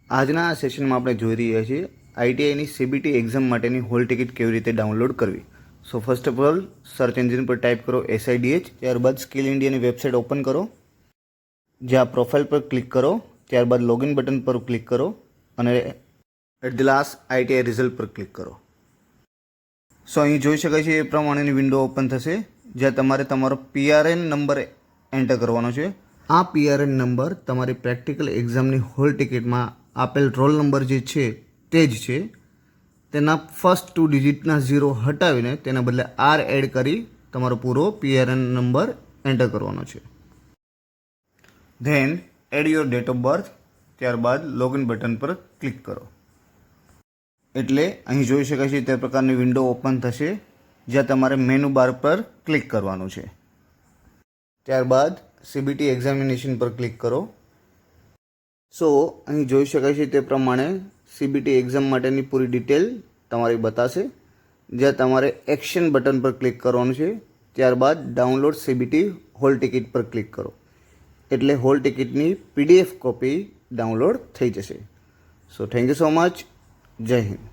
આજના આ સેશનમાં આપણે જોઈ રહ્યા છીએ આઈટીઆઈની સીબીટી એક્ઝામ માટેની હોલ ટિકિટ કેવી રીતે ડાઉનલોડ કરવી. So first of all search engine પર ટાઈપ કરો SIDH, ત્યારબાદ સ્કિલ ઇન્ડિયાની વેબસાઇટ ઓપન કરો, જ્યાં પ્રોફાઇલ પર ક્લિક કરો, ત્યારબાદ લોગિન બટન પર ક્લિક કરો અને at the last ITI result પર ક્લિક કરો. સો અહીં જોઈ શકાય છે એ પ્રમાણેની વિન્ડો ઓપન થશે, જ્યાં તમારે તમારો PRN નંબર એન્ટર કરવાનો છે. આ PRN નંબર તમારી પ્રેક્ટિકલ એક્ઝામની હોલ ટિકિટમાં આપેલ રોલ નંબર જે છે તે જ છે. તેના ફર્સ્ટ 2 ડિજિટના 0 હટાવીને તેના બદલે R એડ કરી તમારો પૂરો PRN નંબર એન્ટર કરવાનો છે. Then add your date of birth, ત્યારબાદ લોગિન બટન પર ક્લિક કરો. એટલે અહીં જોઈ શકાય છે તે પ્રકારની વિન્ડો ઓપન થશે, જ્યાં તમારે મેનુ બાર પર ક્લિક કરવાનું છે. ત્યારબાદ CBT એક્ઝામિનેશન પર ક્લિક કરો. સો અહીં જોઈ શકાય છે તે પ્રમાણે CBT એક્ઝામ માટેની પૂરી ડિટેલ તમારી બતાશે, જ્યાં તમારે એક્શન બટન પર ક્લિક કરવાનું છે. ત્યારબાદ ડાઉનલોડ CBT હોલ ટિકિટ પર ક્લિક કરો. એટલે હોલ ટિકિટની PDF કોપી ડાઉનલોડ થઈ જશે. So thank you so much. જય હિન્દ.